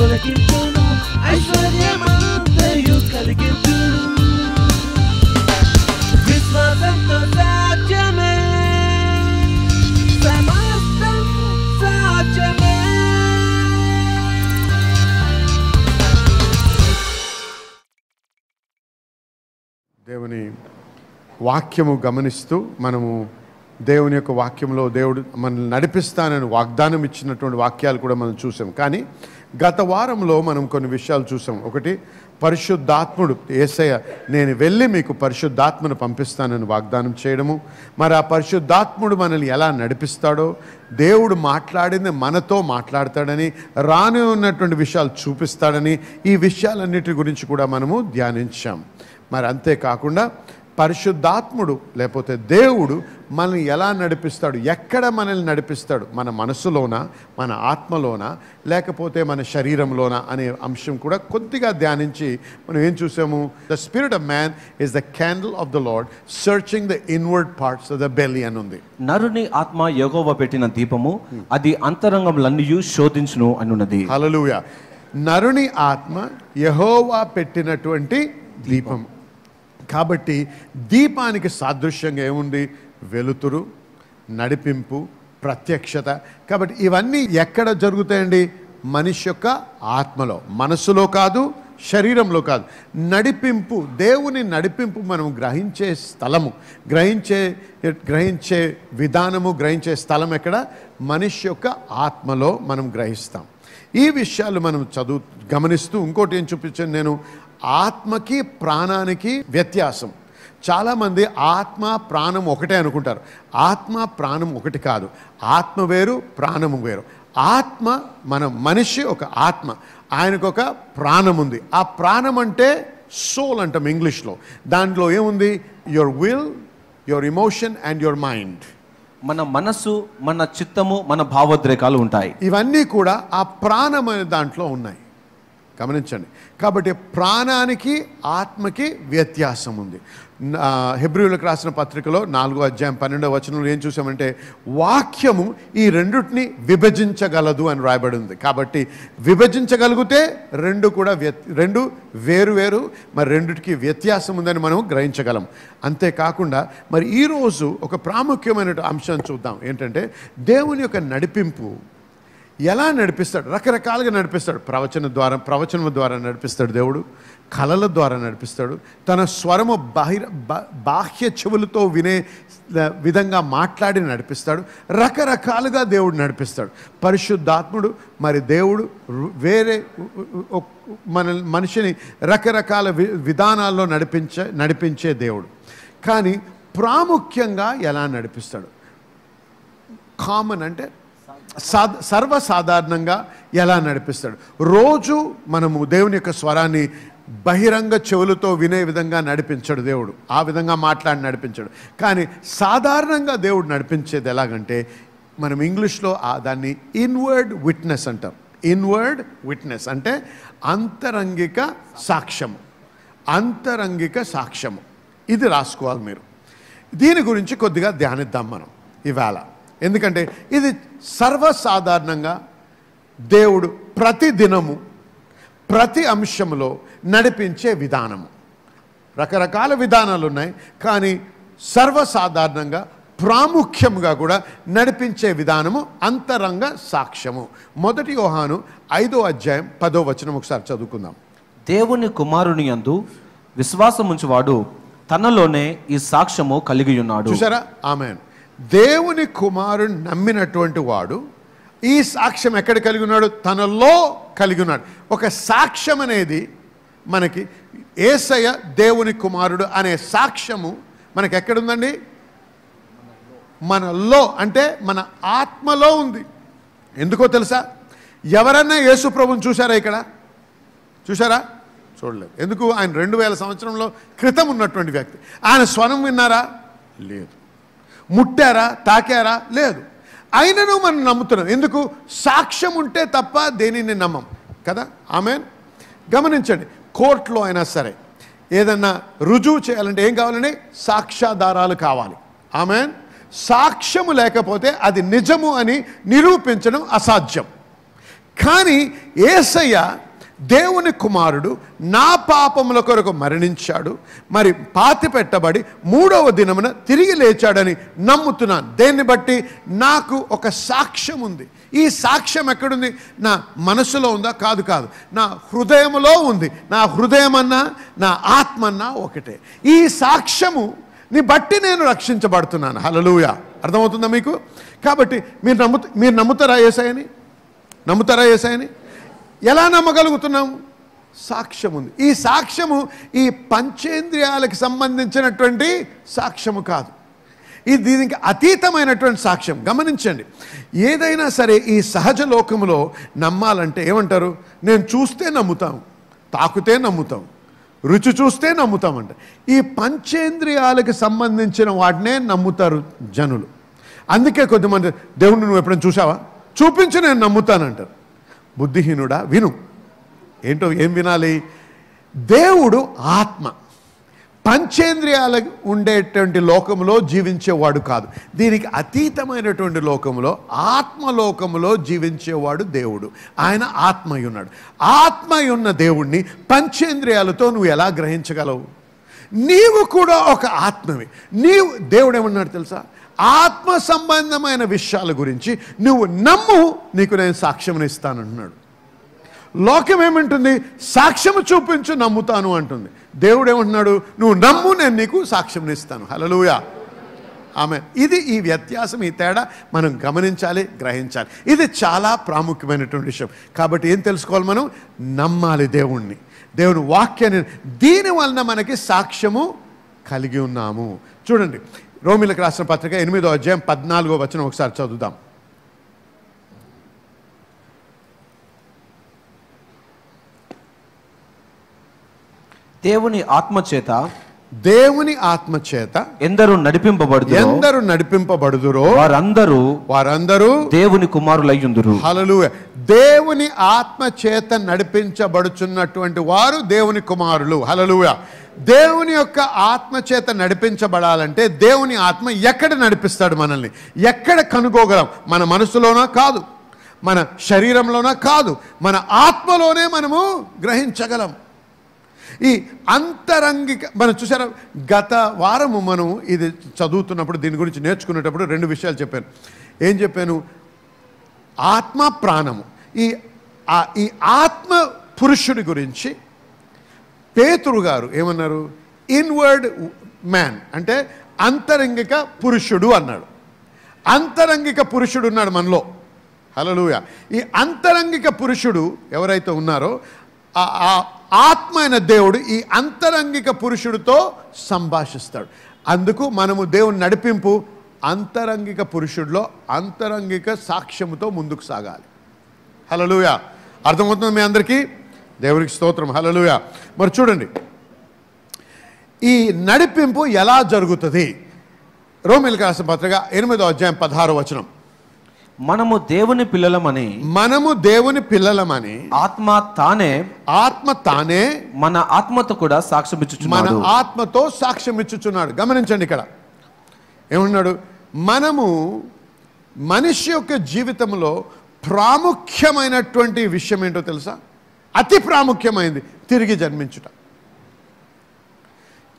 తొలగించును, ఐశ్వర్యమంతయు కలిగించును. విశ్వాసంతో సాధ్యమే, సమస్తం సాధ్యమే. దేవుని వాక్యము గమనిస్తూ మనము దేవుని యొక్క వాక్యంలో దేవుడు మనల్ని నడిపిస్తానని వాగ్దానం ఇచ్చినటువంటి వాక్యాలు కూడా మనం చూసాం. కానీ గత వారంలో మనం కొన్ని విషయాలు చూసాం. ఒకటి, పరిశుద్ధాత్ముడు యేసయ్య నేను వెళ్ళి మీకు పరిశుద్ధాత్మను పంపిస్తానని వాగ్దానం చేయడము. మరి ఆ పరిశుద్ధాత్ముడు మనల్ని ఎలా నడిపిస్తాడో, దేవుడు మాట్లాడింది మనతో మాట్లాడతాడని, రాని ఉన్నటువంటి విషయాలు చూపిస్తాడని, ఈ విషయాలన్నిటి గురించి కూడా మనము ధ్యానించాం. మరి అంతేకాకుండా పరిశుద్ధాత్ముడు లేకపోతే దేవుడు మనల్ని ఎలా నడిపిస్తాడు, ఎక్కడ మనల్ని నడిపిస్తాడు, మన మనసులోనా, మన ఆత్మలోనా, లేకపోతే మన శరీరంలోనా అనే అంశం కూడా కొద్దిగా ధ్యానించి మనం ఏం చూసాము? The spirit of man is the candle of the lord searching the inward parts of the belly అని ఉంది. నరుని ఆత్మ యెహోవా పెట్టిన దీపము, అది అంతరంగములన్నయు శోధించును అని ఉన్నది. హల్లెలూయా. నరుని ఆత్మ యెహోవా పెట్టినటువంటి దీపం. కాబట్టి దీపానికి సాదృశ్యంగా ఏముంది? వెలుతురు, నడిపింపు, ప్రత్యక్షత. కాబట్టి ఇవన్నీ ఎక్కడ జరుగుతాయండి? మనిషి యొక్క ఆత్మలో, మనసులో కాదు, శరీరంలో కాదు. నడిపింపు, దేవుని నడిపింపు మనం గ్రహించే స్థలము, గ్రహించే విధానము, గ్రహించే స్థలం ఎక్కడ? మనిషి యొక్క ఆత్మలో మనం గ్రహిస్తాం. ఈ విషయాలు మనం గమనిస్తూ ఇంకోటి ఏం చూపించాను నేను? ఆత్మకి ప్రాణానికి వ్యత్యాసం. చాలామంది ఆత్మ ప్రాణం ఒకటే అనుకుంటారు. ఆత్మ ప్రాణం ఒకటి కాదు. ఆత్మ వేరు, ప్రాణము వేరు. ఆత్మ మనిషి ఒక ఆత్మ, ఆయనకు ఒక ప్రాణం ఉంది. ఆ ప్రాణం అంటే సోల్ అంటాం ఇంగ్లీష్లో. దాంట్లో ఏముంది? Your will, your emotion and your mind. మన మనస్సు, మన చిత్తము, మన భావోద్రేకాలు ఉంటాయి. ఇవన్నీ కూడా ఆ ప్రాణం అనే దాంట్లో ఉన్నాయి. గమనించండి. కాబట్టి ప్రాణానికి ఆత్మకి వ్యత్యాసం ఉంది. హెబ్రీయులకు రాసిన పత్రికలో 4వ అధ్యాయం 12వ వచనంలో ఏం చూసామంటే, వాక్యము ఈ రెండుటిని విభజించగలదు అని రాయబడి ఉంది. కాబట్టి విభజించగలిగితే రెండు వేరు వేరు, మరి రెండిటికి వ్యత్యాసం ఉందని మనం గ్రహించగలం. అంతేకాకుండా మరి ఈరోజు ఒక ప్రాముఖ్యమైన అంశం చూద్దాం. ఏంటంటే దేవుని యొక్క నడిపింపు ఎలా నడిపిస్తాడు? రకరకాలుగా నడిపిస్తాడు. ప్రవచనం ద్వారా నడిపిస్తాడు దేవుడు, కళల ద్వారా నడిపిస్తాడు, తన స్వరము బాహ్య చెవులతో వినే విధంగా మాట్లాడి నడిపిస్తాడు. రకరకాలుగా దేవుడు నడిపిస్తాడు. పరిశుద్ధాత్ముడు మరి దేవుడు వేరే మనిషిని రకరకాల విధానాల్లో నడిపించే దేవుడు. కానీ ప్రాముఖ్యంగా ఎలా నడిపిస్తాడు? కామన్ అంటే సర్వసాధారణంగా ఎలా నడిపిస్తాడు? రోజు మనము దేవుని యొక్క స్వరాన్ని బహిరంగ చెవులతో వినే విధంగా నడిపించడు దేవుడు, ఆ విధంగా మాట్లాడి నడిపించడు. కానీ సాధారణంగా దేవుడు నడిపించేది ఎలాగంటే, మనం ఇంగ్లీష్లో దాన్ని ఇన్వర్డ్ విట్నెస్ అంటాం. ఇన్వర్డ్ విట్నెస్ అంటే అంతరంగిక సాక్ష్యము. అంతరంగిక సాక్ష్యము ఇది రాసుకోవాలి మీరు. దీని గురించి కొద్దిగా ధ్యానిద్దాం మనం ఇవాళ. ఎందుకంటే ఇది సర్వసాధారణంగా దేవుడు ప్రతి దినము ప్రతి అంశంలో నడిపించే విధానము. రకరకాల విధానాలు ఉన్నాయి, కానీ సర్వసాధారణంగా ప్రాముఖ్యంగా కూడా నడిపించే విధానము అంతరంగ సాక్ష్యము. 1 యోహాను 5వ అధ్యాయం 10వ వచనం ఒకసారి చదువుకుందాం. దేవుని కుమారుని యందు విశ్వాసముంచువాడు తనలోనే ఈ సాక్ష్యము కలిగి ఉన్నాడు. చూసారా? ఆమేన్. దేవుని కుమారుని నమ్మినటువంటి వాడు ఈ సాక్ష్యం ఎక్కడ కలిగి ఉన్నాడు? తనలో కలిగి ఉన్నాడు. ఒక సాక్ష్యం అనేది మనకి యేసయ్య దేవుని కుమారుడు అనే సాక్ష్యము మనకి ఎక్కడుందండి? మనలో, అంటే మన ఆత్మలో ఉంది. ఎందుకో తెలుసా? ఎవరన్నా యేసు ప్రభువుని చూసారా? ఇక్కడ చూసారా? చూడలేదు. ఎందుకు? ఆయన 2000 సంవత్సరంలో క్రితం ఉన్నటువంటి వ్యక్తి. ఆయన స్వరం విన్నారా? లేదు. ముట్టారా? తాకారా? లేదు. అయినను మనం నమ్ముతున్నాం. ఎందుకు? సాక్ష్యం ఉంటే తప్ప దేనిని నమ్మం కదా. ఆమేన్. గమనించండి, కోర్టులో అయినా సరే ఏదన్నా రుజువు చేయాలంటే ఏం కావాలండి? సాక్ష్యాధారాలు కావాలి. ఆమేన్. సాక్ష్యము లేకపోతే అది నిజము అని నిరూపించడం అసాధ్యం. కానీ యేసయ్య దేవుని కుమారుడు నా పాపముల కొరకు మరణించాడు, మరి పాతి పెట్టబడి 3వ దినమున తిరిగి లేచాడని నమ్ముతున్నాను. దేన్ని బట్టి నాకు ఒక సాక్ష్యం ఉంది. ఈ సాక్ష్యం ఎక్కడుంది? నా మనసులో ఉందా? కాదు, నా హృదయములో ఉంది. నా హృదయమన్నా నా ఆత్మన్నా ఒకటే. ఈ సాక్ష్యముని బట్టి నేను రక్షించబడుతున్నాను. హల్లెలూయా. అర్థమవుతుందా మీకు? కాబట్టి మీరు నమ్ముతారా యేసయ్యని? నమ్ముతారా యేసయ్యని? ఎలా నమ్మగలుగుతున్నాము? సాక్ష్యం ఉంది. ఈ సాక్ష్యము ఈ పంచేంద్రియాలకు సంబంధించినటువంటి సాక్ష్యము కాదు, ఇది దీనికి అతీతమైనటువంటి సాక్ష్యం. గమనించండి, ఏదైనా సరే ఈ సహజ లోకములో నమ్మాలంటే ఏమంటారు? నేను చూస్తే నమ్ముతాము, తాకుతే నమ్ముతాం, రుచి చూస్తే నమ్ముతామంట. ఈ పంచేంద్రియాలకు సంబంధించిన వాటినే నమ్ముతారు జనులు. అందుకే కొద్దిమంది దేవుణ్ణి నువ్వు ఎప్పుడైనా చూసావా? చూపించి నేను నమ్ముతానంటారు. బుద్ధిహీనుడా, విను. ఏంటో ఏం వినాలి? దేవుడు ఆత్మ. పంచేంద్రియాలకు ఉండేటువంటి లోకంలో జీవించేవాడు కాదు. దీనికి అతీతమైనటువంటి లోకంలో, ఆత్మలోకములో జీవించేవాడు దేవుడు. ఆయన ఆత్మయున్నాడు. ఆత్మయున్న దేవుణ్ణి పంచేంద్రియాలతో నువ్వు ఎలా గ్రహించగలవు? నీవు కూడా ఒక ఆత్మవి. దేవుడు ఏమన్నాడు తెలుసా? ఆత్మ సంబంధమైన విషయాల గురించి నువ్వు నమ్ము, నీకు నేను సాక్ష్యం ఇస్తానంటున్నాడు. లోకం ఏమంటుంది? సాక్ష్యము చూపించు, నమ్ముతాను అంటుంది. దేవుడు ఏమంటున్నాడు? నువ్వు నమ్ము, నేను నీకు సాక్ష్యం ఇస్తాను. హల్లెలూయా. ఆమేన్. ఇది ఈ వ్యత్యాసం, ఈ తేడా మనం గమనించాలి, గ్రహించాలి. ఇది చాలా ప్రాముఖ్యమైనటువంటి విషయం. కాబట్టి ఏం తెలుసుకోవాలి? మనం నమ్మాలి దేవుణ్ణి, దేవుని వాక్యాన్ని. దీనివలన మనకి సాక్ష్యము కలిగి ఉన్నాము. చూడండి, రోమీలకు రాసిన పత్రిక 8వ అధ్యాయం 14వ వచనం ఒకసారి చదువుదాం. దేవుని ఆత్మ చేత ఎందరు నడిపింపబడుదురో వారందరూ దేవుని కుమారులయ్యుందురు. హల్లెలూయా. దేవుని ఆత్మ చేత నడిపించబడుచున్నటువంటి వారు దేవుని కుమారులు. హల్లెలూయా. దేవుని యొక్క ఆత్మ చేత నడిపించబడాలంటే దేవుని ఆత్మ ఎక్కడ నడిపిస్తాడు మనల్ని? ఎక్కడ కనుగోగలం? మన మనసులోనా కాదు, మన శరీరంలోనా కాదు, మన ఆత్మలోనే మనము గ్రహించగలం. ఈ అంతరంగిక మనం చూసారా? గత వారము మనం ఇది చదువుతున్నప్పుడు, దీని గురించి నేర్చుకునేటప్పుడు 2 విషయాలు చెప్పాను. ఏం చెప్పాను? ఆత్మ, ప్రాణము. ఈ ఆత్మ పురుషుడి గురించి పేతురు గారు ఏమన్నారు? ఇన్వర్డ్ మ్యాన్ అంటే అంతరంగిక పురుషుడు అన్నాడు. అంతరంగిక పురుషుడు ఉన్నాడు మనలో. హల్లెలూయా. ఈ అంతరంగిక పురుషుడు ఎవరైతే ఉన్నారో ఆ ఆత్మ అయిన దేవుడు ఈ అంతరంగిక పురుషుడితో సంభాషిస్తాడు. అందుకు మనము దేవుని నడిపింపు అంతరంగిక పురుషుడిలో అంతరంగిక సాక్ష్యముతో ముందుకు సాగాలి. హల్లెలూయా. అర్థమవుతుంది మీ అందరికీ? దేవునికి స్తోత్రం. హల్లెలూయా. మరి చూడండి, ఈ నడిపింపు ఎలా జరుగుతుంది? రోమీయులకు రాసిన పత్రిక 8వ అధ్యాయం 16వ వచనం. మనము దేవుని పిల్లలమని ఆత్మ తానే మన ఆత్మతో కూడా సాక్ష్యం ఇచ్చుచున్నాడు. మన ఆత్మతో సాక్ష్యం ఇచ్చుచున్నాడు. గమనించండి, ఇక్కడ ఏమన్నాడు? మనము మనిషి యొక్క జీవితంలో ప్రాముఖ్యమైనటువంటి విషయం ఏంటో తెలుసా? అతి ప్రాముఖ్యమైనది తిరిగి జన్మించుట.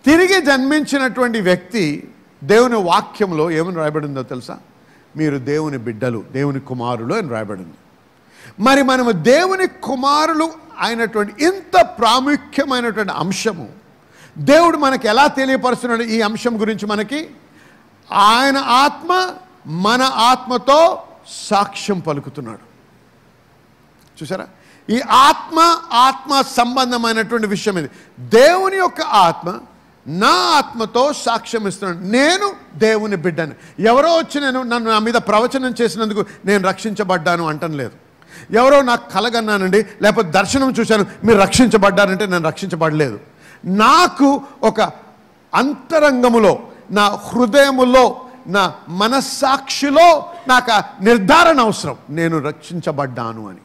తిరిగి జన్మించినటువంటి వ్యక్తి దేవుని వాక్యంలో ఏమని రాయబడిందో తెలుసా? మీరు దేవుని బిడ్డలు, దేవుని కుమారులు అని రాయబడింది. మరి మనము దేవుని కుమారులు అయినటువంటి ఇంత ప్రాముఖ్యమైనటువంటి అంశము దేవుడు మనకి ఎలా తెలియపరుస్తున్నాడు? ఈ అంశం గురించి మనకి ఆయన ఆత్మ మన ఆత్మతో సాక్ష్యం పలుకుతున్నాడు. చూసారా? ఈ ఆత్మ సంబంధమైనటువంటి విషయం ఇది. దేవుని యొక్క ఆత్మ నా ఆత్మతో సాక్ష్యం ఇస్తున్నాడు, నేను దేవుని బిడ్డని. ఎవరో వచ్చి నన్ను నా మీద ప్రవచనం చేసినందుకు నేను రక్షించబడ్డాను అంటం లేదు. ఎవరో నాకు కలగన్నానండి, లేకపోతే దర్శనం చూశాను మీరు రక్షించబడ్డారంటే నేను రక్షించబడలేదు. నాకు ఒక అంతరంగములో, నా హృదయములో, నా మనస్సాక్షిలో నాకు నిర్ధారణ అవసరం, నేను రక్షించబడ్డాను అని.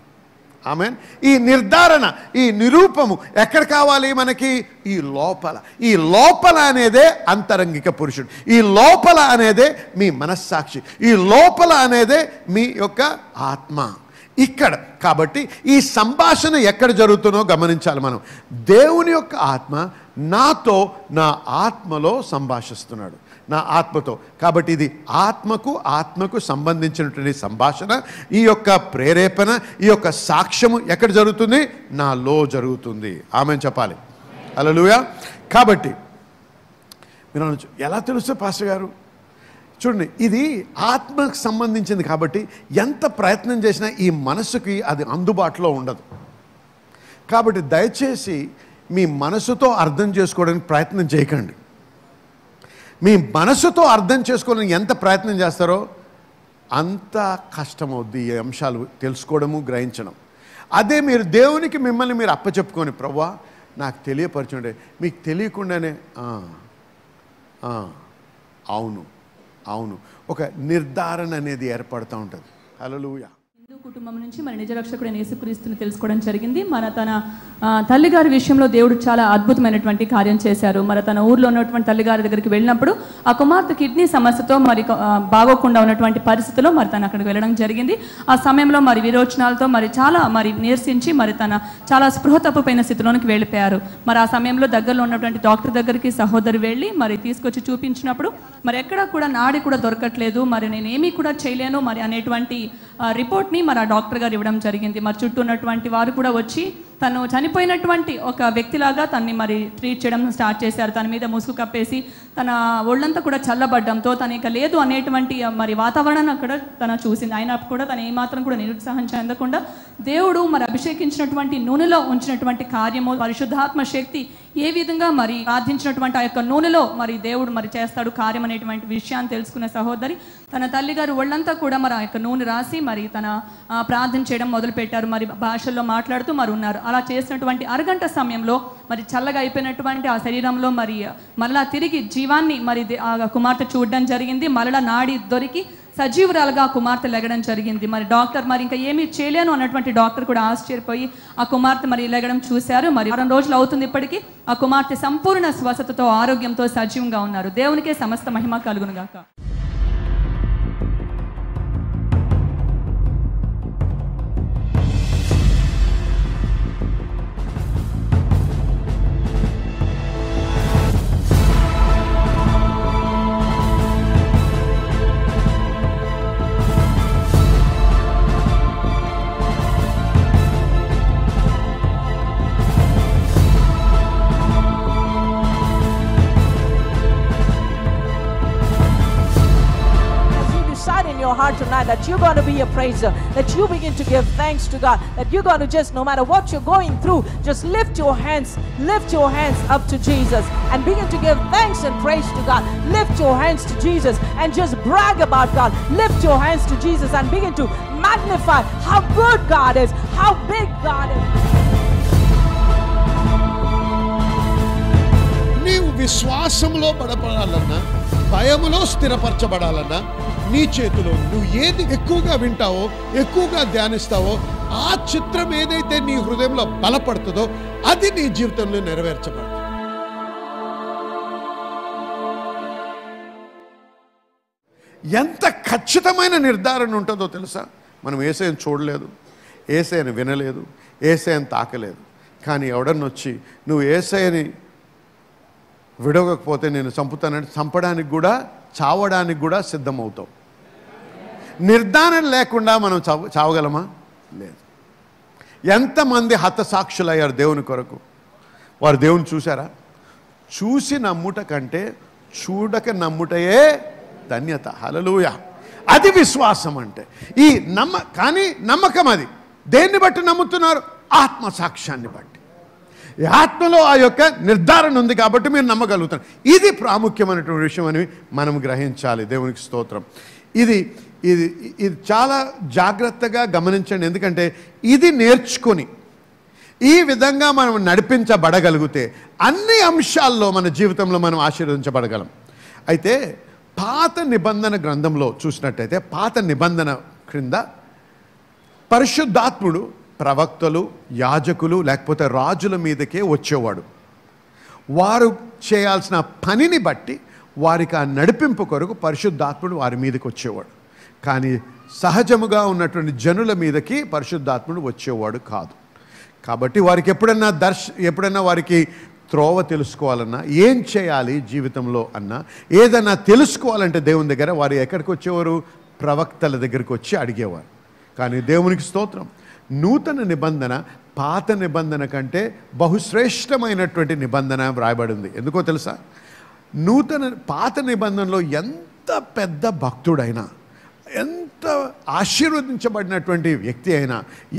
ఆమేన్. ఈ నిర్ధారణ, ఈ నిరూపము ఎక్కడ కావాలి మనకి? ఈ లోపల అనేదే అంతరంగిక పురుషుడు. ఈ లోపల అనేదే మీ మనస్సాక్షి. ఈ లోపల అనేదే మీ యొక్క ఆత్మ. ఇక్కడ. కాబట్టి ఈ సంభాషణ ఎక్కడ జరుగుతుందో గమనించాలి మనం. దేవుని యొక్క ఆత్మ నాతో నా ఆత్మలో సంభాషిస్తున్నాడు, నా ఆత్మతో. కాబట్టి ఇది ఆత్మకు సంబంధించినటువంటి సంభాషణ. ఈ యొక్క ప్రేరేపణ, ఈ యొక్క సాక్ష్యము ఎక్కడ జరుగుతుంది? నాలో జరుగుతుంది. ఆమెన్ చెప్పాలి. హల్లెలూయా. కాబట్టి మీరు అనొచ్చు, ఎలా తెలుసు పాస్టర్ గారు? చూడండి, ఇది ఆత్మకు సంబంధించింది కాబట్టి ఎంత ప్రయత్నం చేసినా ఈ మనసుకి అది అందుబాటులో ఉండదు. కాబట్టి దయచేసి మీ మనసుతో అర్థం చేసుకోవడానికి ప్రయత్నం చేయకండి. మీ మనసుతో అర్థం చేసుకోవడానికి ఎంత ప్రయత్నం చేస్తారో అంత కష్టమవుద్ది ఈ అంశాలు తెలుసుకోవడము, గ్రహించడం. అదే మీరు దేవునికి మిమ్మల్ని మీరు అప్పచెప్పుకొని, ప్రభువా నాకు తెలియపరచుండే, మీకు తెలియకుండానే అవును ఒక నిర్ధారణ అనేది ఏర్పడుతూ ఉంటుంది. హల్లెలూయా. హిందూ కుటుంబం నుంచి మన నిజ రక్షకుడైన యేసుక్రీస్తుని తెలుసుకోవడం జరిగింది. మన తన తల్లిగారి విషయంలో దేవుడు చాలా అద్భుతమైనటువంటి కార్యం చేశారు. మరి తన ఊర్లో ఉన్నటువంటి తల్లిగారి దగ్గరికి వెళ్ళినప్పుడు ఆ కుమార్తె కిడ్నీ సమస్యతో మరి బాగోకుండా ఉన్నటువంటి పరిస్థితిలో మరి తను అక్కడికి వెళ్ళడం జరిగింది. ఆ సమయంలో మరి విరోచనాలతో మరి చాలా నీరసించి మరి తన చాలా స్పృహ తప్పిపోయిన స్థితిలోనికి వెళ్ళిపోయారు. మరి ఆ సమయంలో దగ్గరలో ఉన్నటువంటి డాక్టర్ దగ్గరికి సహోదరి వెళ్ళి మరి తీసుకొచ్చి చూపించినప్పుడు మరి ఎక్కడ కూడా నాడి కూడా దొరకట్లేదు, మరి నేనేమీ కూడా చేయలేను మరి అనేటువంటి రిపోర్ట్ని మరి ఆ డాక్టర్ గారు ఇవ్వడం జరిగింది. మరి చుట్టూ ఉన్నటువంటి వారు కూడా వచ్చి తను చనిపోయినటువంటి ఒక వ్యక్తిలాగా తనని మరి ట్రీట్ చేయడం స్టార్ట్ చేశారు. తన మీద ముసుగు కప్పేసి తన ఒళ్ళంతా కూడా చల్లబడ్డంతో తను ఇక లేదు అనేటువంటి మరి వాతావరణాన్ని అక్కడ తను చూసింది. అయినా కూడా తను ఏమాత్రం కూడా నిరుత్సాహం చెందకుండా దేవుడు మరి అభిషేకించినటువంటి నూనెలో ఉంచినటువంటి కార్యము, పరిశుద్ధాత్మ శక్తి ఏ విధంగా మరి ప్రార్థించినటువంటి ఆ యొక్క నూనెలో మరి దేవుడు మరి చేస్తాడు కార్యం అనేటువంటి విషయాన్ని తెలుసుకున్న సహోదరి తన తల్లిగారు ఒళ్ళంతా కూడా మరి ఆ యొక్క నూనె రాసి మరి తన ప్రార్థన చేయడం మొదలుపెట్టారు. మరి భాషల్లో మాట్లాడుతూ మరి ఉన్నారు. అలా చేసినటువంటి అరగంట సమయంలో మరి చల్లగా అయిపోయినటువంటి ఆ శరీరంలో మరి మరలా తిరిగి జీవాన్ని మరి ఆ కుమార్తె చూడడం జరిగింది. మరలా నాడి దొరికి సజీవురాలుగా కుమార్తె లెగడం జరిగింది. మరి డాక్టర్ మరి ఇంకా ఏమీ చేయలేను అన్నటువంటి డాక్టర్ కూడా ఆశ్చర్యపోయి ఆ కుమార్తె మరి లెగడం చూశారు. మరి 2 రోజులు అవుతుంది ఇప్పటికీ. ఆ కుమార్తె సంపూర్ణ స్వస్థతతో ఆరోగ్యంతో సజీవంగా ఉన్నారు. దేవునికే సమస్త మహిమ కలుగును గాక. Heart tonight that you're going to be a praiser, that you begin to give thanks to God, that you're going to just, no matter what you're going through, just lift your hands up to Jesus and begin to give thanks and praise to God. Lift your hands to Jesus and just brag about God. Lift your hands to Jesus and begin to magnify how good God is, how big God is. నీవు విశ్వాసంలో బలపడాలన్నా, భయములో స్థిరపరచబడాలన్నా నీ చేతిలో నువ్వు ఏది ఎక్కువగా వింటావో, ఎక్కువగా ధ్యానిస్తావో, ఆ చిత్రం ఏదైతే నీ హృదయంలో బలపడుతుందో అది నీ జీవితంలో నెరవేర్చబడుతుంది. ఎంత ఖచ్చితమైన నిర్ధారణ ఉంటుందో తెలుసా? మనం యేసయ్యను చూడలేదు, యేసయ్యను వినలేదు, యేసయ్యను తాకలేదు. కానీ ఎవడన్నొచ్చి నువ్వు యేసయ్యని విడవకపోతే నేను చంపుతానంటే చంపడానికి కూడా, చావడానికి కూడా సిద్ధమవుతావు. నిర్ధారణ లేకుండా మనం చావగలమా? లేదు. ఎంతమంది హతసాక్షులయ్యారు దేవుని కొరకు? వారు దేవుని చూశారా? చూసి నమ్ముట కంటే చూడక నమ్ముటయే ధన్యత. హల్లెలూయా. అది విశ్వాసం అంటే. ఈ కానీ నమ్మకం అది దేన్ని బట్టి నమ్ముతున్నారు? ఆత్మసాక్ష్యాన్ని బట్టి. ఈ ఆత్మలో ఆ యొక్క నిర్ధారణ ఉంది కాబట్టి మీరు నమ్మగలుగుతారు. ఇది ప్రాముఖ్యమైనటువంటి విషయం అని మనం గ్రహించాలి. దేవునికి స్తోత్రం. ఇది ఇది ఇది చాలా జాగ్రత్తగా గమనించండి. ఎందుకంటే ఇది నేర్చుకొని ఈ విధంగా మనం నడిపించబడగలిగితే అన్ని అంశాల్లో మన జీవితంలో మనం ఆశీర్వదించబడగలం. అయితే పాత నిబంధన గ్రంథంలో చూసినట్టయితే పాత నిబంధన క్రింద పరిశుద్ధాత్ముడు ప్రవక్తలు, యాజకులు లేకపోతే రాజుల మీదకే వచ్చేవాడు. వారు చేయాల్సిన పనిని బట్టి వారికి ఆ నడిపింపు కొరకు పరిశుద్ధాత్ముడు వారి మీదకి వచ్చేవాడు. కానీ సహజముగా ఉన్నటువంటి జనుల మీదకి పరిశుద్ధాత్ముడు వచ్చేవాడు కాదు. కాబట్టి వారికి ఎప్పుడన్నా వారికి త్రోవ తెలుసుకోవాలన్నా, ఏం చేయాలి జీవితంలో అన్నా, ఏదన్నా తెలుసుకోవాలంటే దేవుని దగ్గర వారు ఎక్కడికి వచ్చేవారు? ప్రవక్తల దగ్గరికి వచ్చి అడిగేవారు. కానీ దేవునికి స్తోత్రం, నూతన నిబంధన పాత నిబంధన కంటే బహుశ్రేష్టమైనటువంటి నిబంధన వ్రాయబడి ఉంది. ఎందుకో తెలుసా? పాత నిబంధనలో ఎంత పెద్ద భక్తుడైనా, ఎంత ఆశీర్వదించబడినటువంటి వ్యక్తి అయినా,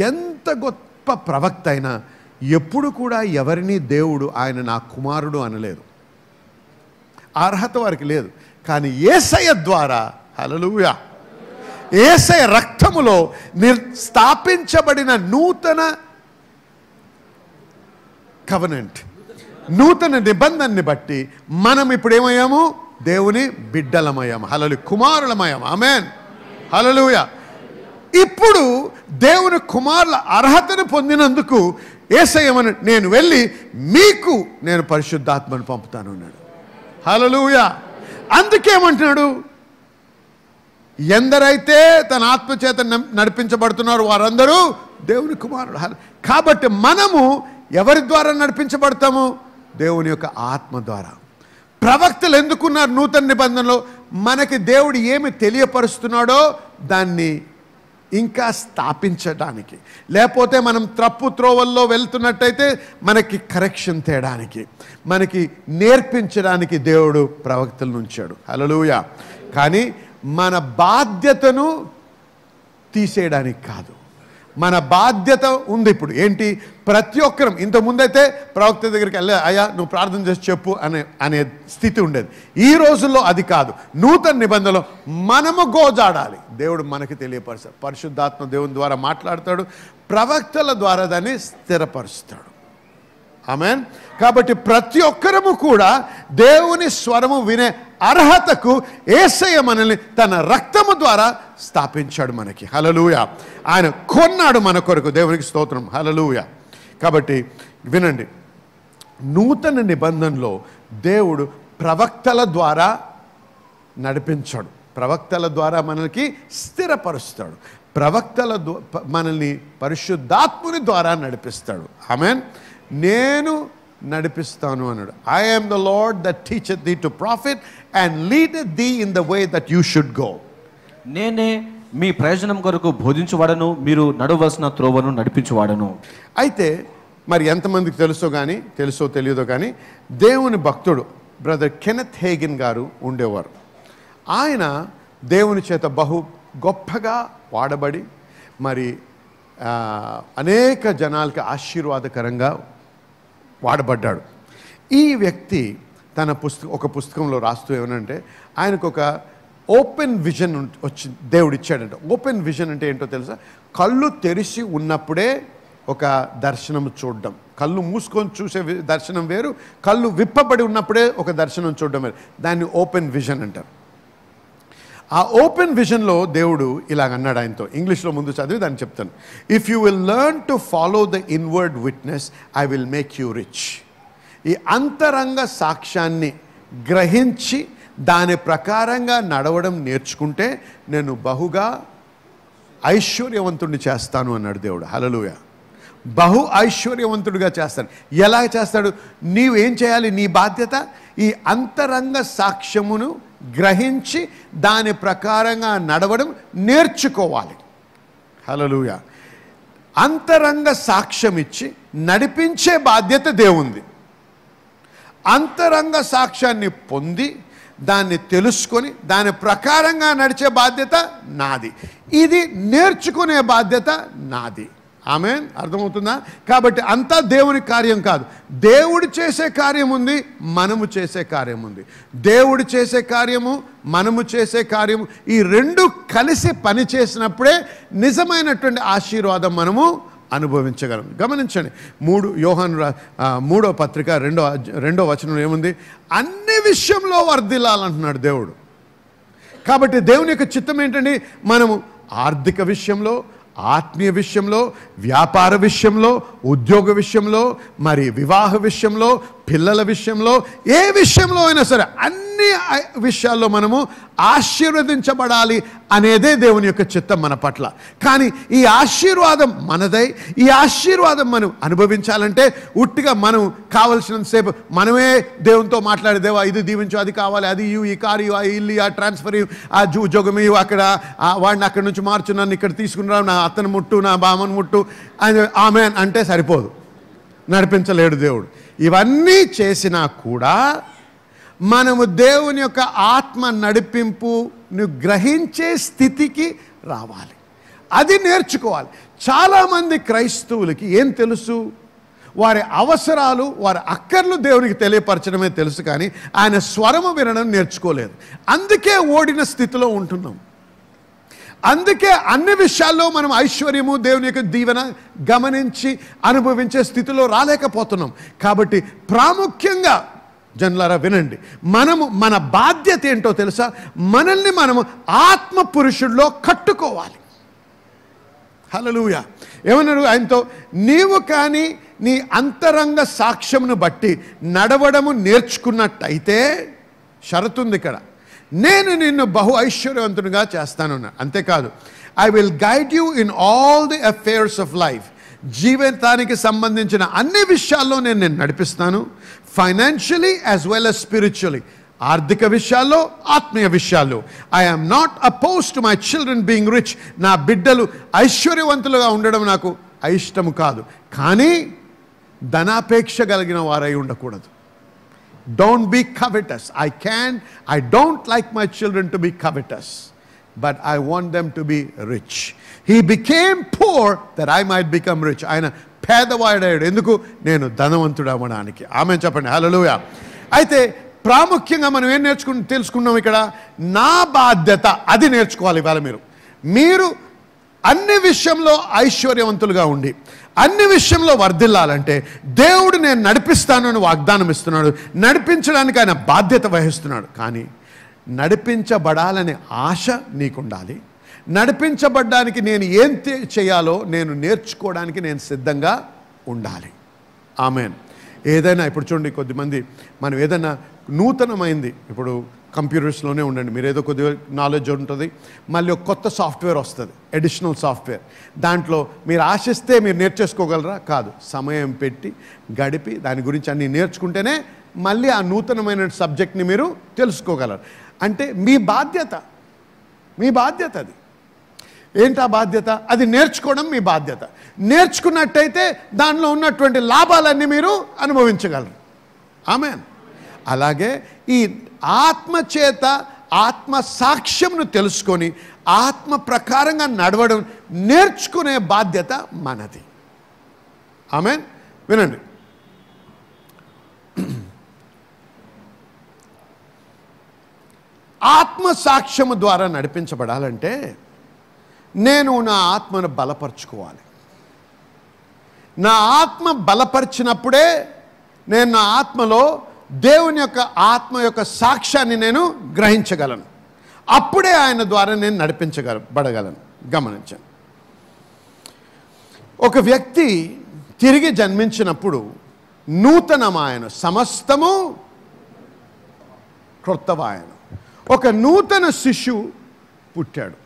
ఎంత గొప్ప ప్రవక్త అయినా ఎప్పుడు కూడా ఎవరిని దేవుడు ఆయన నా కుమారుడు అనలేదు. అర్హత వారికి లేదు. కానీ యేసయ్య ద్వారా, హల్లెలూయా, యేసయ్య రక్తములో స్థాపించబడిన నూతన కవెనెంట్, నూతన నిబంధనని బట్టి మనం ఇప్పుడు ఏమయ్యాము? దేవుని బిడ్డలమయ్యాము. హల్లెలూయా, కుమారులమయ్యాము. ఆమేన్, హల్లెలూయా. ఇప్పుడు దేవుని కుమారుల అర్హతను పొందినందుకు యేసయ్యమని నేను వెళ్ళి మీకు నేను పరిశుద్ధాత్మను పంపుతాను అన్నాడు. హల్లెలూయా. అందుకేమంటున్నాడు? ఎందరైతే తన ఆత్మచేత నడిపించబడుతున్నారు వారందరూ దేవుని కుమారుడు. కాబట్టి మనము ఎవరి ద్వారా నడిపించబడతాము? దేవుని యొక్క ఆత్మ ద్వారా. ప్రవక్తలు ఎందుకున్నారు నూతన నిబంధనలో? మనకి దేవుడు ఏమి తెలియపరుస్తున్నాడో దాన్ని ఇంకా స్థాపించడానికి, లేకపోతే మనం తప్పు త్రోవల్లో వెళ్తున్నట్టయితే మనకి కరెక్షన్ తేయడానికి, మనకి నేర్పించడానికి దేవుడు ప్రవక్తలను ఉంచాడు. హల్లెలూయా. కానీ మన బాధ్యతను తీసేయడానికి కాదు. మన బాధ్యత ఉంది. ఇప్పుడు ఏంటి? ప్రతి ఒక్కరం, ఇంతకుముందైతే ప్రవక్త దగ్గరికి వెళ్ళి అయ్యా నువ్వు ప్రార్థన చేసి చెప్పు అనే స్థితి ఉండేది. ఈ రోజుల్లో అది కాదు. నూతన నిబంధనలో మనము గోజాడాలి. దేవుడు మనకి తెలియపరుస్తాడు. పరిశుద్ధాత్మ దేవుని ద్వారా మాట్లాడతాడు, ప్రవక్తల ద్వారా దాన్ని స్థిరపరుస్తాడు. ఆమేన్. కాబట్టి ప్రతి ఒక్కరము కూడా దేవుని స్వరము వినే అర్హతకు యేసయ్య మనల్ని తన రక్తము ద్వారా స్థాపించాడు మనకి. హల్లెలూయా. ఆయన కొన్నాడు మన కొరకు. దేవునికి స్తోత్రం. హల్లెలూయా. కాబట్టి వినండి, నూతన నిబంధనలో దేవుడు ప్రవక్తల ద్వారా నడిపించాడు. ప్రవక్తల ద్వారా మనకి స్థిరపరుస్తాడు. మనల్ని పరిశుద్ధాత్ముని ద్వారా నడిపిస్తాడు. ఆమేన్. నేను నడిపిస్తాను అన్నాడు. I am the Lord that teacheth thee to profit and leadeth thee in the way that you should go. నేనే మీ ప్రయోజనం కొరకు బోధించువాడను, మీరు నడవలసిన త్రోవను నడిపించువాడను. అయితే మరి ఎంతమందికి తెలుసో తెలియదో కానీ దేవుని భక్తుడు బ్రదర్ కెనెత్ హేగన్ గారు ఉండేవారు. ఆయన దేవుని చేత బహు గొప్పగా వాడబడి మరి అనేక జనాలకి ఆశీర్వాదకరంగా వాడబడ్డాడు. ఈ వ్యక్తి తన ఒక పుస్తకంలో రాస్తూ ఏమనంటే, ఆయనకు ఒక ఓపెన్ విజన్ వచ్చింది, దేవుడు ఇచ్చాడంట. ఓపెన్ విజన్ అంటే ఏంటో తెలుసా? కళ్ళు తెరిచి ఉన్నప్పుడే ఒక దర్శనం చూడడం. కళ్ళు మూసుకొని చూసే దర్శనం వేరు, కళ్ళు విప్పబడి ఉన్నప్పుడే ఒక దర్శనం చూడడం వేరు. దాన్ని ఓపెన్ విజన్ అంటారు. ఆ ఓపెన్ విజన్లో దేవుడు ఇలాగన్నాడు ఆయనతో. ఇంగ్లీష్లో ముందు చదివి దాన్ని చెప్తాను. If you will learn to follow the inward witness I will make you rich. ఈ అంతరంగ సాక్ష్యాన్ని గ్రహించి దాని ప్రకారంగా నడవడం నేర్చుకుంటే నేను బహుగా ఐశ్వర్యవంతుడిని చేస్తాను అన్నాడు దేవుడు. హల్లెలూయా. బహు ఐశ్వర్యవంతుడిగా చేస్తాడు. ఎలా చేస్తాడు? నీవేం చేయాలి? నీ బాధ్యత ఈ అంతరంగ సాక్ష్యమును గ్రహించి దాని ప్రకారంగా నడవడం నేర్చుకోవాలి. హల్లెలూయా. అంతరంగ సాక్ష్యం ఇచ్చి నడిపించే బాధ్యత దేవుంది. అంతరంగ సాక్ష్యాన్ని పొంది దాన్ని తెలుసుకొని దాని ప్రకారంగా నడిచే బాధ్యత నాది. ఇది నేర్చుకునే బాధ్యత నాది. ఆమేన్. అర్థమవుతుందా? కాబట్టి అంతా దేవుని కార్యం కాదు. దేవుడు చేసే కార్యం ఉంది, మనము చేసే కార్యం ఉంది. దేవుడు చేసే కార్యము, మనము చేసే కార్యము, ఈ రెండు కలిసి పని చేసినప్పుడే నిజమైనటువంటి ఆశీర్వాదం మనము అనుభవించగలం. గమనించండి, యోహాను 3వ పత్రిక 2వ వచనంలో ఏముంది? అన్ని విషయంలో వర్ధిల్లాలంటున్నాడు దేవుడు. కాబట్టి దేవుని యొక్క చిత్తం ఏంటండి? మనము ఆర్థిక విషయంలో, ఆత్మీయ విషయంలో, వ్యాపార విషయంలో, ఉద్యోగ విషయంలో, మరి వివాహ విషయంలో, పిల్లల విషయంలో, ఏ విషయంలో అయినా సరే అన్ని విషయాల్లో మనము ఆశీర్వదించబడాలి అనేదే దేవుని యొక్క చిత్తం మన పట్ల. కానీ ఈ ఆశీర్వాదం మనదై, ఈ ఆశీర్వాదం మనం అనుభవించాలంటే ఉట్టిగా మనం కావలసినంతసేపు మనమే దేవునితో మాట్లాడే, దేవా ఇది దీవించు, అది కావాలి, అది ఇవ్వు, ఈ కారు ఇవ్వు, ఆ ఇల్లు, ఆ ట్రాన్స్ఫర్ ఇవ్వు, ఆ జోగం ఇవ్వు, అక్కడ వాడిని అక్కడి నుంచి మార్చు, నన్ను ఇక్కడ తీసుకుని నా అత్తను ముట్టు, నా బామను ముట్టు అని ఆమెన్ అంటే సరిపోదు, నడిపించలేడు దేవుడు. ఇవన్నీ చేసినా కూడా మనము దేవుని యొక్క ఆత్మ నడిపింపును గ్రహించే స్థితికి రావాలి. అది నేర్చుకోవాలి. చాలామంది క్రైస్తవులకి ఏం తెలుసు? వారి అవసరాలు, వారి అక్కర్లు దేవునికి తెలియపరచడమే తెలుసు, కానీ ఆయన స్వరము వినడం నేర్చుకోలేదు. అందుకే ఓడిన స్థితిలో ఉంటున్నాం. అందుకే అన్ని విషయాల్లో మనం ఐశ్వర్యము, దేవుని యొక్క దీవెన గమనించి అనుభవించే స్థితిలో రాలేకపోతున్నాం. కాబట్టి ప్రాముఖ్యంగా జనులారా వినండి, మన బాధ్యత ఏంటో తెలుసా? మనల్ని మనము ఆత్మ పురుషుడిలో కట్టుకోవాలి. హల్లెలూయా. ఏమన్నాడు ఆయనతో? నీవు కానీ నీ అంతరంగ సాక్ష్యమును బట్టి నడవడము నేర్చుకున్నట్టయితే, షరతుంది ఇక్కడ, నేను నిన్ను బహు ఐశ్వర్యవంతునిగా చేస్తానన్నా. అంతేకాదు, I will guide you in all the affairs of life. జీవితానికి సంబంధించిన అన్ని విషయాల్లో నేను నడిపిస్తాను. Financially as well as spiritually, ఆర్థిక విషయాల్లో, ఆత్మీయ విషయాల్లో. I am not oppose to my children being rich. నా బిడ్డలు ఐశ్వర్యవంతులుగా ఉండడం నాకు అయిష్టము కాదు, కానీ ధనాపేక్ష కలిగిన వారై ఉండకూడదు. Don't be covetous. I don't like my children to be covetous, but I want them to be rich. He became poor that I might become rich. ఆయన పేదవాడాడు ఎందుకు? నేను ధనవంతుడు అవ్వడానికి. ఆమేన్ చెప్పండి. హల్లెలూయా. అయితే ప్రాముఖ్యంగా మనం ఏం తెలుసుకున్నాం ఇక్కడ? నా బాధ్యత, అది నేర్చుకోవాలి ఇవాళ మీరు అన్ని విషయంలో ఐశ్వర్యవంతులుగా ఉండి అన్ని విషయంలో వర్ధిల్లాలంటే దేవుడు నేను నడిపిస్తాను అని వాగ్దానం ఇస్తున్నాడు. నడిపించడానికి ఆయన బాధ్యత వహిస్తున్నాడు. కానీ నడిపించబడాలనే ఆశ నీకుండాలి. నడిపించబడ్డానికి నేను ఏం చేయాలో నేను నేర్చుకోవడానికి నేను సిద్ధంగా ఉండాలి. ఆమేన్. ఏదైనా ఇప్పుడు చూడండి, కొద్దిమంది మనం ఏదైనా నూతనమైంది, ఇప్పుడు కంప్యూటర్స్లోనే ఉండండి, మీరు ఏదో కొద్దిగా నాలెడ్జ్ ఉంటుంది, మళ్ళీ ఒక కొత్త సాఫ్ట్వేర్ వస్తుంది, అడిషనల్ సాఫ్ట్వేర్. దాంట్లో మీరు ఆశిస్తే మీరు నేర్చేసుకోగలరా? కాదు. సమయం పెట్టి గడిపి దాని గురించి అన్నీ నేర్చుకుంటేనే మళ్ళీ ఆ నూతనమైన సబ్జెక్ట్ని మీరు తెలుసుకోగలరు. అంటే మీ బాధ్యత అది. ఏంటి ఆ బాధ్యత? అది నేర్చుకోవడం మీ బాధ్యత. నేర్చుకున్నట్టయితే దానిలో ఉన్నటువంటి లాభాలన్నీ మీరు అనుభవించగలరు. ఆమేన్. అలాగే ఈ ఆత్మచేత ఆత్మ సాక్ష్యంను తెలుసుకొని ఆత్మ ప్రకారంగా నడవడం నేర్చుకునే బాధ్యత మనది. ఆమేన్. వినండి, ఆత్మ సాక్ష్యము ద్వారా నడిపించబడాలంటే నేను నా ఆత్మను బలపరుచుకోవాలి. నా ఆత్మ బలపరిచినప్పుడే నేను నా ఆత్మలో దేవుని యొక్క ఆత్మ యొక్క సాక్ష్యాన్ని నేను గ్రహించగలను. అప్పుడే ఆయన ద్వారా నేను నడిపించబడగలను. గమనించండి, ఒక వ్యక్తి తిరిగి జన్మించినప్పుడు నూతనమాయన, సమస్తము క్రొత్తవాయన. ఒక నూతన శిశువు పుట్టాడు.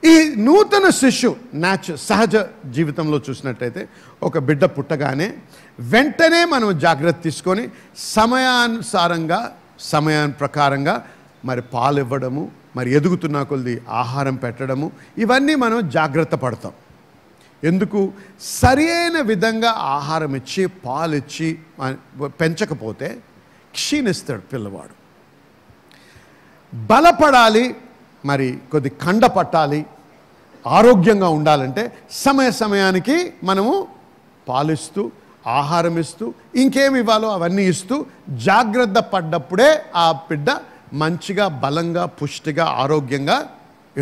ఈ నూతన శిశువు సహజ జీవితంలో చూసినట్టయితే ఒక బిడ్డ పుట్టగానే వెంటనే మనం జాగ్రత్త తీసుకొని సమయానుసారంగా సమయాన్ని ప్రకారంగా మరి పాలు ఇవ్వడము, మరి ఎదుగుతున్న కొద్ది ఆహారం పెట్టడము, ఇవన్నీ మనం జాగ్రత్త పడతాం. ఎందుకు? సరి అయిన విధంగా ఆహారం ఇచ్చి పాలు ఇచ్చి పెంచకపోతే క్షీణిస్తాడు పిల్లవాడు. బలపడాలి, మరి కొద్ది కండ పట్టాలి, ఆరోగ్యంగా ఉండాలంటే సమయానికి మనము పాలిస్తూ ఆహారం ఇస్తూ ఇంకేమి ఇవ్వాలో అవన్నీ ఇస్తూ జాగ్రత్త పడ్డప్పుడే ఆ బిడ్డ మంచిగా బలంగా పుష్టిగా ఆరోగ్యంగా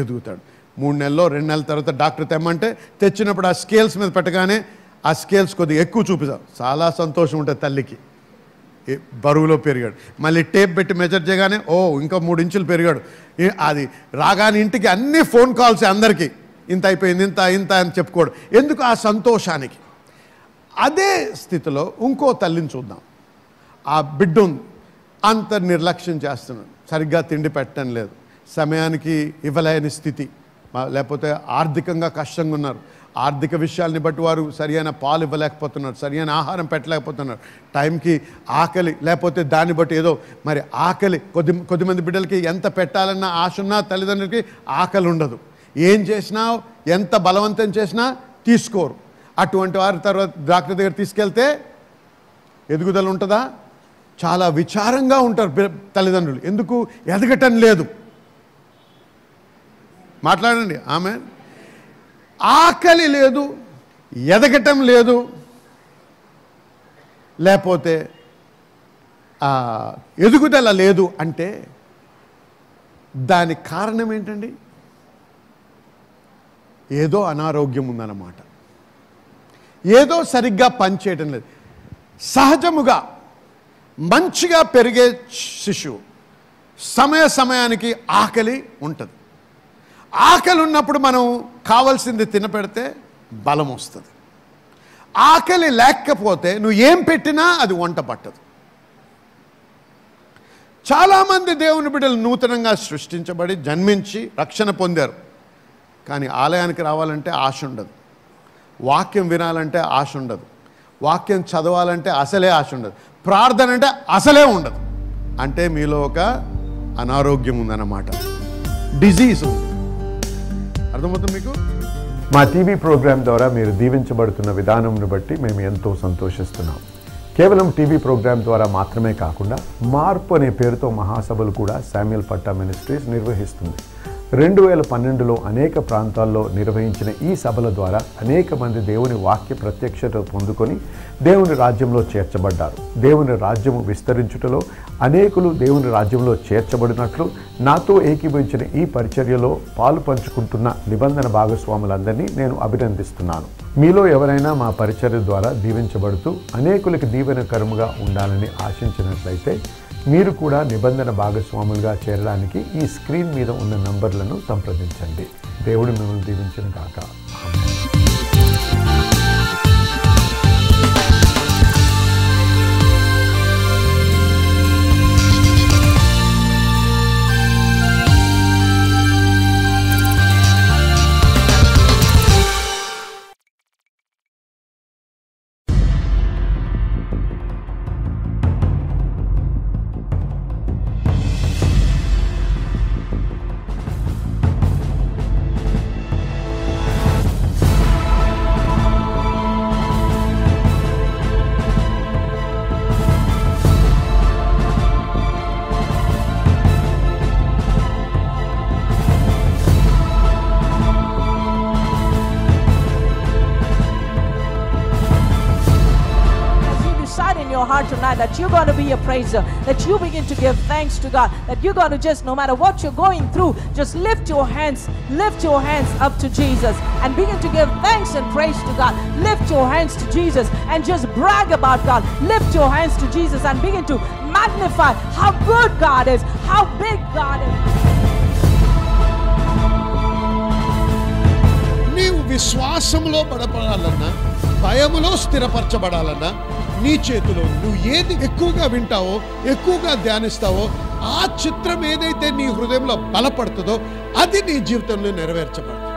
ఎదుగుతాడు. 3 నెలల్లో 2 నెలల తర్వాత డాక్టర్ తెమ్మంటే తెచ్చినప్పుడు ఆ స్కేల్స్ మీద పెట్టగానే ఆ స్కేల్స్ కొద్దిగా ఎక్కువ చూపిస్తాం, చాలా సంతోషం ఉంటుంది తల్లికి. బరువులో పెరిగాడు. మళ్ళీ టేప్ పెట్టి మెజర్ చేయగానే ఇంకా 3 ఇంచులు పెరిగాడు. అది రాగానే ఇంటికి అన్ని ఫోన్ కాల్స్, అందరికీ ఇంత అయిపోయింది, ఇంత అని చెప్పుకోడు. ఎందుకు? ఆ సంతోషానికి. అదే స్థితిలో ఇంకో తల్లిని చూద్దాం. ఆ బిడ్డ ఉంది, అంత నిర్లక్ష్యం చేస్తున్నాడు. సరిగ్గా తిండి పెట్టడం లేదు, సమయానికి ఇవ్వలేని స్థితి, లేకపోతే ఆర్థికంగా కష్టంగా ఉన్నారు. ఆర్థిక విషయాల్ని బట్టి వారు సరియైన పాలు ఇవ్వలేకపోతున్నారు, సరియైన ఆహారం పెట్టలేకపోతున్నారు, టైంకి ఆకలి, లేకపోతే దాన్ని బట్టి ఏదో మరి ఆకలి. కొద్దిమంది బిడ్డలకి ఎంత పెట్టాలన్న ఆశ ఉన్నా తల్లిదండ్రులకి ఆకలి ఉండదు. ఏం చేసినా ఎంత బలవంతం చేసినా తీసుకోరు. అటువంటి వారి తర్వాత డాక్టర్ దగ్గర తీసుకెళ్తే ఎదుగుదల ఉంటుందా? చాలా విచారంగా ఉంటారు తల్లిదండ్రులు. ఎందుకు? ఎదగటం లేదు. మాట్లాడండి. ఆమె ఆకలి లేదు, ఎదగటం లేదు, లేకపోతే ఎదుగుదల లేదు అంటే దానికి కారణం ఏంటండి? ఏదో అనారోగ్యం ఉందన్నమాట, ఏదో సరిగ్గా పనిచేయటం లేదు. సహజముగా మంచిగా పెరిగే శిశువు సమయానికి ఆకలి ఉంటుంది. ఆకలి ఉన్నప్పుడు మనం కావాల్సింది తినపెడితే బలం వస్తుంది. ఆకలి లేకపోతే నువ్వు ఏం పెట్టినా అది వంట పట్టదు. చాలామంది దేవుని బిడ్డలు నూతనంగా సృష్టించబడి జన్మించి రక్షణ పొందారు, కానీ ఆలయానికి రావాలంటే ఆశ ఉండదు, వాక్యం వినాలంటే ఆశ ఉండదు, వాక్యం చదవాలంటే అసలే ఆశ ఉండదు, ప్రార్థన అంటే అసలే ఉండదు. అంటే మీలో ఒక అనారోగ్యం ఉందన్నమాట, డిజీజ్ ఉంది. అర్థమవుతుంది మీకు? మా టీవీ ప్రోగ్రాం ద్వారా మీరు దీవించబడుతున్న విధానంను బట్టి మేము ఎంతో సంతోషిస్తున్నాం. కేవలం టీవీ ప్రోగ్రాం ద్వారా మాత్రమే కాకుండా మార్పు అనే పేరుతో మహాసభలు కూడా శామ్యూల్ పట్టా మినిస్ట్రీస్ నిర్వహిస్తుంది. 2012లో అనేక ప్రాంతాల్లో నిర్వహించిన ఈ సభల ద్వారా అనేక మంది దేవుని వాక్య ప్రత్యక్షత పొందుకొని దేవుని రాజ్యంలో చేర్చబడ్డారు. దేవుని రాజ్యము విస్తరించుటలో అనేకులు దేవుని రాజ్యంలో చేర్చబడినట్లు నాతో ఏకీభవించిన ఈ పరిచర్యలో పాలు పంచుకుంటున్న నిబంధన భాగస్వాములందరినీ నేను అభినందిస్తున్నాను. మీలో ఎవరైనా మా పరిచర్య ద్వారా దీవించబడుతూ అనేకులకి దీవెనకరముగా ఉండాలని ఆశించినట్లయితే మీరు కూడా నిబంధన భాగస్వాములుగా చేరడానికి ఈ స్క్రీన్ మీద ఉన్న నంబర్లను సంప్రదించండి. దేవుడు మిమ్మల్ని దీవించిన గాక. Tonight that you're going to be a praiser, that you begin to give thanks to God, that you're going to just, no matter what you're going through, just lift your hands up to Jesus and begin to give thanks and praise to God. Lift your hands to Jesus and just brag about God. Lift your hands to Jesus and begin to magnify how good God is, how big God is. నీవు విశ్వాసములో బలపడాలన్నా, భయములో స్థిరపరచబడాలన్నా నీ చేతిలో నువ్వు ఏది ఎక్కువగా వింటావో, ఎక్కువగా ధ్యానిస్తావో, ఆ చిత్రం ఏదైతే నీ హృదయంలో బలపడుతుందో అది నీ జీవితంలో నెరవేర్చబడుతుంది.